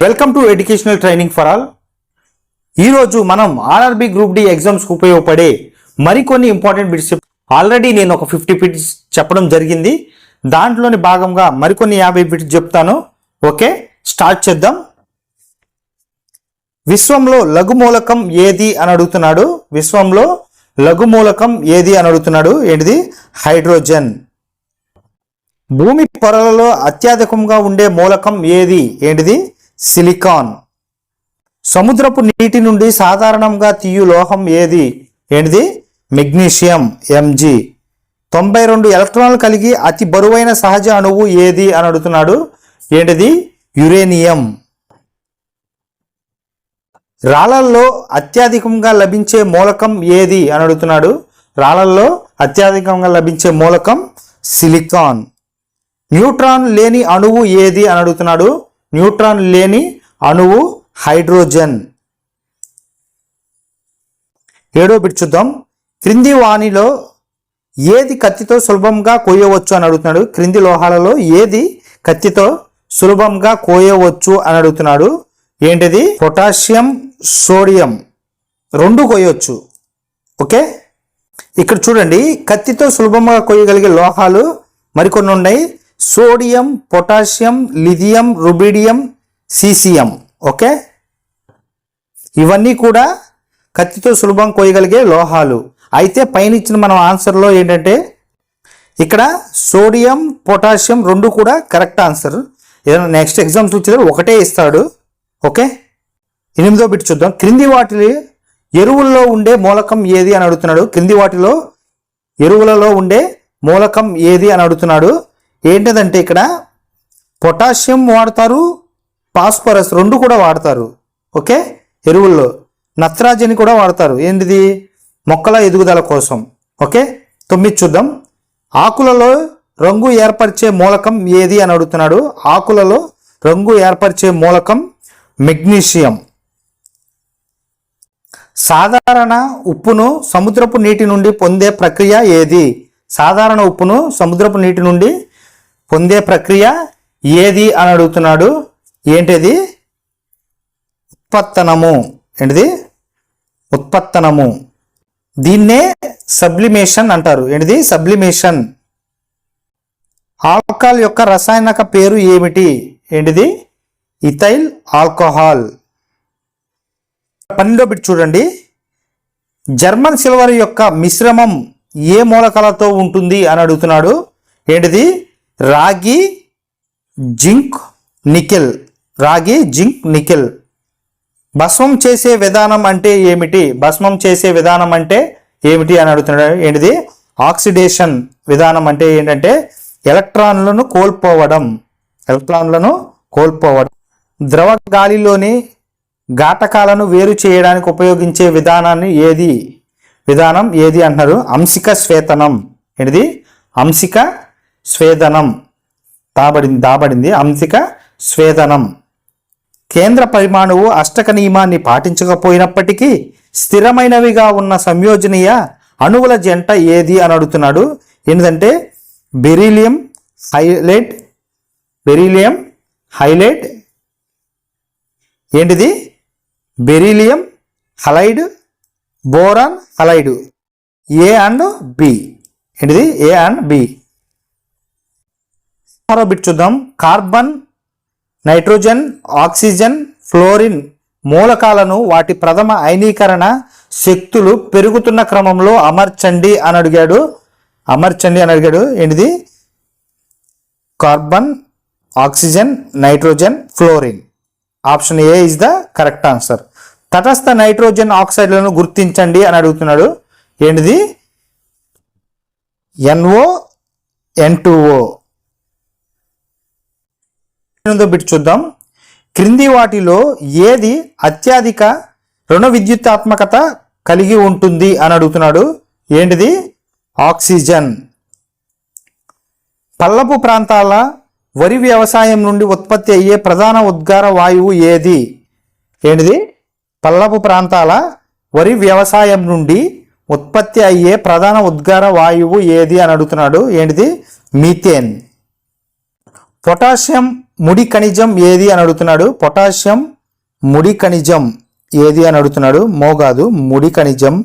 Welcome to educational training for all. ఈరోజు మనం RRB group D ఎగ్జామ్స్కి ఉపయోగపడే మరికొన్ని ఇంపార్టెంట్ బిట్స్ ఆల్రెడీ నేను ఒక 50 బిట్స్ చెప్పడం జరిగింది. దాంట్లోని భాగంగా మరికొన్ని 50 బిట్స్ చెప్తాను. ఓకే, స్టార్ట్ చేద్దాం. విశ్వంలో లఘుమూలకం ఏది అని అడుగుతున్నాడు. విశ్వంలో లఘుమూలకం ఏది అని అడుగుతున్నాడు. ఏంటిది? హైడ్రోజన్. భూమి పొరలలో అత్యధికంగా ఉండే మూలకం ఏది? ఏంటిది? సిలికాన్. సముద్రపు నీటి నుండి సాధారణంగా తీయు లోహం ఏది? ఏంటిది? Magnesium, Mg. 92 ఎలక్ట్రాన్లు కలిగి అతి బరువైన సహజ అణువు ఏది అని అడుగుతున్నాడు. ఏంటిది? యురేనియం. రాళ్లల్లో అత్యధికంగా లభించే మూలకం ఏది అని అడుగుతున్నాడు. రాళ్లల్లో అత్యధికంగా లభించే మూలకం సిలికాన్. న్యూట్రాన్ లేని అణువు ఏది అని అడుగుతున్నాడు. న్యూట్రాన్ లేని అణువు హైడ్రోజన్. 7వ బిట్ చూద్దాం. క్రింది వానిలో ఏది కత్తితో సులభంగా కోయవచ్చు అని అడుగుతున్నాడు. క్రింది లోహాలలో ఏది కత్తితో సులభంగా కోయవచ్చు అని అడుగుతున్నాడు. ఏంటిది? పొటాషియం, సోడియం రెండు కోయవచ్చు. ఓకే, ఇక్కడ చూడండి, కత్తితో సులభంగా కోయగలిగే లోహాలు మరికొన్ని ఉన్నాయి. Sodium, potassium, lithium, rubidium, caesium. Okay, ఇవన్నీ కూడా కత్తితో సులభంగా కోయగలిగే లోహాలు. అయితే పైన ఇచ్చిన మనం ఆన్సర్లో ఏంటంటే ఇక్కడ సోడియం, పొటాషియం రెండు కూడా కరెక్ట్ ఆన్సర్. ఏదైనా నెక్స్ట్ ఎగ్జామ్స్ వచ్చేది ఒకటే ఇస్తాడు. ఓకే, 8వ బిట్ చూద్దాం. క్రింది వాటి ఎరువుల్లో ఉండే మూలకం ఏది అని అడుగుతున్నాడు. క్రింది వాటిలో ఎరువులలో ఉండే మూలకం ఏది అని అడుగుతున్నాడు. ఏంటిదంటే ఇక్కడ పొటాషియం వాడతారు, ఫాస్ఫరస్ రెండు కూడా వాడతారు. ఓకే, ఎరువుల్లో నత్రజని కూడా వాడతారు. ఏంటిది? మొక్కల ఎదుగుదల కోసం. ఓకే, 9 చూద్దాం. ఆకులలో రంగు ఏర్పరిచే మూలకం ఏది అని అడుగుతున్నాడు. ఆకులలో రంగు ఏర్పరిచే మూలకం మెగ్నీషియం. సాధారణ ఉప్పును సముద్రపు నీటి నుండి పొందే ప్రక్రియ ఏది? సాధారణ ఉప్పును సముద్రపు నీటి నుండి పొందే ప్రక్రియ ఏది అని అడుగుతున్నాడు. ఏంటిది? ఉత్పత్తనము. ఏంటిది? ఉత్పత్తనము. దీన్నే సబ్లిమేషన్ అంటారు. ఏంటిది? సబ్లిమేషన్. ఆల్కహాల్ యొక్క రసాయనిక పేరు ఏమిటి? ఏంటిది? Ethyl alcohol. 12వ బిట్ చూడండి. జర్మన్ సిల్వర్ యొక్క మిశ్రమం ఏ మూలకాలతో ఉంటుంది అని అడుగుతున్నాడు. ఏంటిది? రాగి, జింక్, నికెల్. రాగి, జింక్, నికెల్. భస్మం చేసే విధానం అంటే ఏమిటి? భస్మం చేసే విధానం అంటే ఏమిటి అని అడుగుతున్నాడు. ఏంటిది? ఆక్సిడేషన్ విధానం అంటే ఏంటంటే ఎలక్ట్రాన్లను కోల్పోవడం. ఎలక్ట్రాన్లను కోల్పోవడం. ద్రవ గాలిలోని ఘాటకాలను వేరు చేయడానికి ఉపయోగించే విధానాన్ని విధానం ఏది అంటున్నారు. అంశిక స్వేదనం. ఏంటిది? అంశిక స్వేదనం. దాబడింది అంశిక స్వేదనం. కేంద్ర పరమాణువు అష్టక నియమాన్ని పాటించకపోయినప్పటికీ స్థిరమైనవిగా ఉన్న సంయోజనీయ అణువుల జంట ఏది అని అడుగుతున్నాడు. ఏంటంటే బెరీలియం హైలైడ్. ఏంటిది? Beryllium halide, boron halide. A and B. ఏంటిది? A and B. మరో బిట్ చూద్దాం. కార్బన్, నైట్రోజన్, ఆక్సిజన్, ఫ్లోరిన్ మూలకాలను వాటి ప్రథమ అయనీకరణ శక్తులు పెరుగుతున్న క్రమంలో అమర్చండి అని అడిగాడు. ఏంటిది? Carbon, oxygen, nitrogen, fluorine. Option A is the correct answer. తటస్థ నైట్రోజన్ ఆక్సైడ్లను గుర్తించండి అని అడుగుతున్నాడు. ఏంటిది? NO, N2O. బిట్ చూద్దాం. క్రింది వాటిలో ఏది అత్యధిక రుణ విద్యుత్తాత్మకత కలిగి ఉంటుంది అని అడుగుతున్నాడు. ఏంటిది? ఆక్సిజన్. పల్లపు ప్రాంతాల వరి వ్యవసాయం నుండి ఉత్పత్తి అయ్యే ప్రధాన ఉద్గార వాయువు ఏది? ఏంటిది? పల్లపు ప్రాంతాల వరి వ్యవసాయం నుండి ఉత్పత్తి అయ్యే ప్రధాన ఉద్గార వాయువు ఏది అని అడుగుతున్నాడు. ఏంటిది? మీథేన్. పొటాషియం ముడి ఖనిజం ఏది అని అడుగుతున్నాడు. పొటాషియం ముడి ఖనిజం ఏది అని అడుగుతున్నాడు. కాదు, ముడి ఖనిజం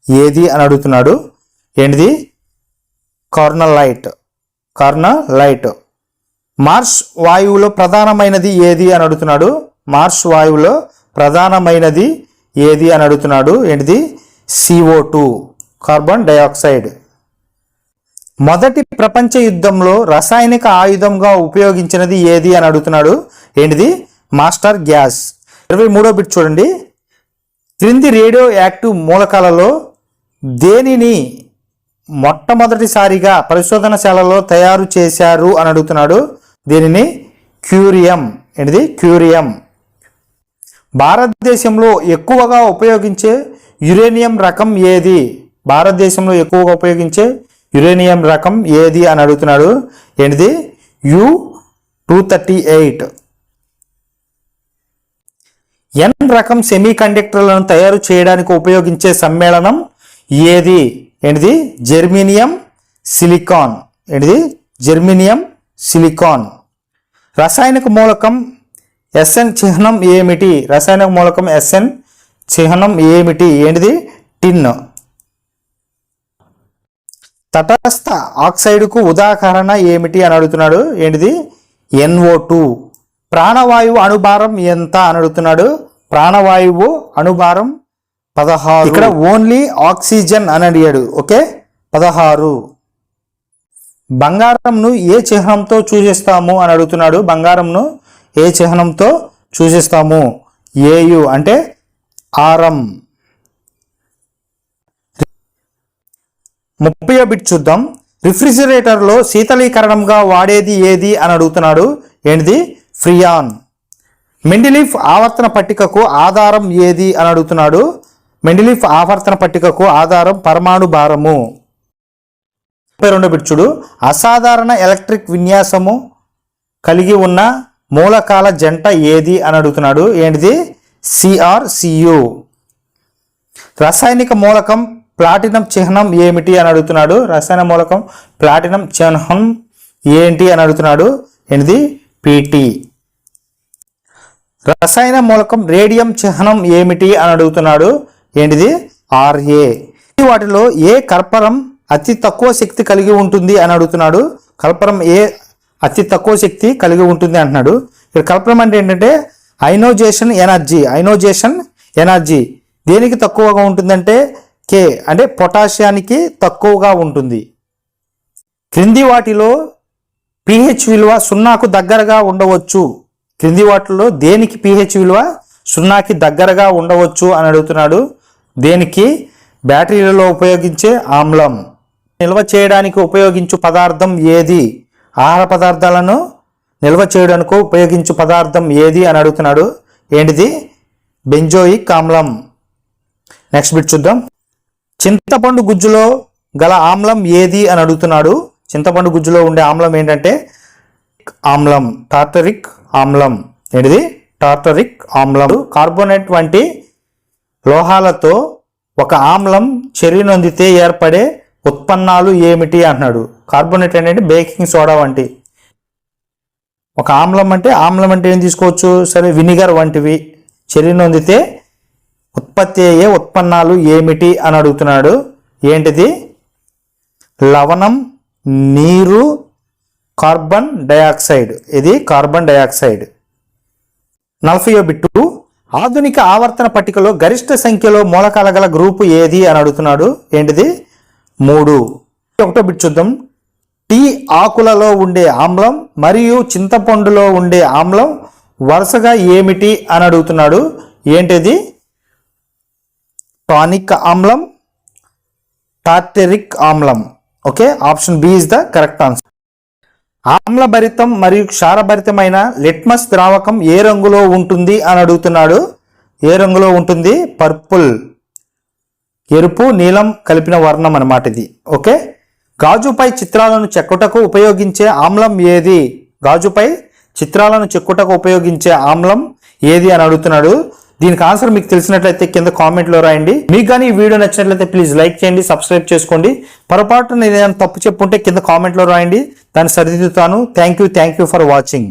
ఏది అని అడుగుతున్నాడు. ఏంటిది? కార్నలైట్. మార్స్ వాయువులో ప్రధానమైనది ఏది అని అడుగుతున్నాడు. మార్స్ వాయువులో ప్రధానమైనది ఏది అని అడుగుతున్నాడు. ఏంటిది? CO2, carbon dioxide. మొదటి ప్రపంచ యుద్ధంలో రసాయనిక ఆయుధంగా ఉపయోగించినది ఏది అని అడుగుతున్నాడు. ఏంటిది? Master gas. 23వ బిట్ చూడండి. క్రింది రేడియో యాక్టివ్ మూలకాలలో దేనిని మొట్టమొదటిసారిగా పరిశోధనశాలలో తయారు చేశారు అని అడుగుతున్నాడు. దీనిని క్యూరియం. ఏంటిది? క్యూరియం. భారతదేశంలో ఎక్కువగా ఉపయోగించే యురేనియం రకం ఏది? భారతదేశంలో ఎక్కువగా ఉపయోగించే యురేనియం రకం ఏది అని అడుగుతున్నాడు. ఏంటిది? U-238. N రకం సెమీ కండక్టర్లను తయారు చేయడానికి ఉపయోగించే సమ్మేళనం ఏది? ఏంటిది? Germanium silicon. ఏంటిది? Germanium silicon. రసాయనిక మూలకం SN చిహ్నం ఏమిటి? రసాయనిక మూలకం SN చిహ్నం ఏమిటి? ఏంటిది? టిన్. తటస్థ ఆక్సైడ్కు ఉదాహరణ ఏమిటి అని అడుగుతున్నాడు. ఏంటిది? NO2. ప్రాణవాయువు అణుభారం ఎంత అని అడుగుతున్నాడు. ప్రాణవాయువు అణుభారం 16. ఇక్కడ ఓన్లీ ఆక్సిజన్ అని అడిగాడు. ఓకే, 16. బంగారంను ఏ చిహ్నంతో సూచిస్తాము అని అడుగుతున్నాడు. బంగారంను ఏ చిహ్నంతో సూచిస్తాము? AU అంటే ఆరం. 30వ బిట్ చూద్దాం. రిఫ్రిజిరేటర్లో శీతలీకరణంగా వాడేది ఏది అని అడుగుతున్నాడు. ఏంటిది? ఫ్రియాన్. మెండిలీఫ్ ఆవర్తన పట్టికకు ఆధారం ఏది అని అడుగుతున్నాడు. మెండిలీఫ్ ఆవర్తన పట్టికకు ఆధారం పరమాణు భారము. 32వ బిట్ చూడు. అసాధారణ ఎలక్ట్రిక్ విన్యాసము కలిగి ఉన్న మూలకాల జంట ఏది అని అడుగుతున్నాడు. ఏంటిది? CrCu. రసాయనిక మూలకం ప్లాటినం చిహ్నం ఏమిటి అని అడుగుతున్నాడు. రసాయన మూలకం ప్లాటినం చిహ్నం ఏంటి అని అడుగుతున్నాడు. ఏంటిది? PT. రసాయన మూలకం రేడియం చిహ్నం ఏమిటి అని అడుగుతున్నాడు. ఏంటిది? Ra. వాటిలో ఏ కర్పరం అతి తక్కువ శక్తి కలిగి ఉంటుంది అని అడుగుతున్నాడు. కల్పరం ఏ అతి తక్కువ శక్తి కలిగి ఉంటుంది అంటున్నాడు. ఇక్కడ కల్పరం అంటే ఏంటంటే అయనోజేషన్ ఎనర్జీ దేనికి తక్కువగా ఉంటుందంటే K అంటే పొటాషియానికి తక్కువగా ఉంటుంది. క్రింది వాటిలో pH విలువ 0కు దగ్గరగా ఉండవచ్చు. క్రింది వాటిలో దేనికి pH విలువ 0కి దగ్గరగా ఉండవచ్చు అని అడుగుతున్నాడు. దేనికి? బ్యాటరీలలో ఉపయోగించే ఆమ్లం. నిల్వ చేయడానికి ఉపయోగించు పదార్థం ఏది? ఆహార పదార్థాలను నిల్వ చేయడానికి ఉపయోగించు పదార్థం ఏది అని అడుగుతున్నాడు. ఏంటిది? బెంజోయిక్ ఆమ్లం. నెక్స్ట్ బిట్ చూద్దాం. చింతపండు గుజ్జులో గల ఆమ్లం ఏది అని అడుగుతున్నాడు. చింతపండు గుజ్జులో ఉండే ఆమ్లం ఏంటంటే ఆమ్లం, టార్టరిక్ ఆమ్లం. ఏంటిది? టార్టరిక్ ఆమ్లం. కార్బోనేట్ వంటి లోహాలతో ఒక ఆమ్లం చర్య నొందితే ఏర్పడే ఉత్పన్నాలు ఏమిటి అంటున్నాడు. కార్బోనేట్ అంటే బేకింగ్ సోడా వంటి. ఒక ఆమ్లం అంటే ఏం తీసుకోవచ్చు? సరే, వినిగర్ వంటివి చర్య నొందితే ఉత్పత్తి అయ్యే ఉత్పన్నాలు ఏమిటి అని అడుగుతున్నాడు. ఏంటిది? లవణం, నీరు, కార్బన్ డయాక్సైడ్. ఇది కార్బన్ డయాక్సైడ్. 40వ బిట్టు. ఆధునిక ఆవర్తన పట్టికలో గరిష్ట సంఖ్యలో మూలకాల గల గ్రూపు ఏది అని అడుగుతున్నాడు. ఏంటిది? 3. 1వ బిట్ చూద్దాం. టీ ఆకులలో ఉండే ఆమ్లం మరియు చింతపండులో ఉండే ఆమ్లం వరుసగా ఏమిటి అని అడుగుతున్నాడు. ఏంటిది? టానిక్ ఆమ్లం, టార్టరిక్ ఆమ్లం. Okay, option B is the correct answer. ఆమ్లభరితం మరియు క్షారభరితమైన లిట్మస్ ద్రావకం ఏ రంగులో ఉంటుంది అని అడుగుతున్నాడు. ఏ రంగులో ఉంటుంది? పర్పుల్. ఎరుపు నీలం కలిపిన వర్ణం అన్నమాట ఇది. ఓకే. గాజుపై చిత్రాలను చెక్కుటకు ఉపయోగించే ఆమ్లం ఏది? గాజుపై చిత్రాలను చెక్కుటకు ఉపయోగించే ఆమ్లం ఏది అని అడుగుతున్నాడు. దీనికి ఆన్సర్ మీకు తెలిసినట్లయితే కింద కామెంట్లో రాయండి. మీకు కానీ ఈ వీడియో నచ్చినట్లయితే ప్లీజ్ లైక్ చేయండి, సబ్స్క్రైబ్ చేసుకోండి. పొరపాటు నేను ఏదైనా తప్పు చెప్పుంటే కింద కామెంట్లో రాయండి, దాన్ని సరిదిద్దుతాను. Thank you for watching.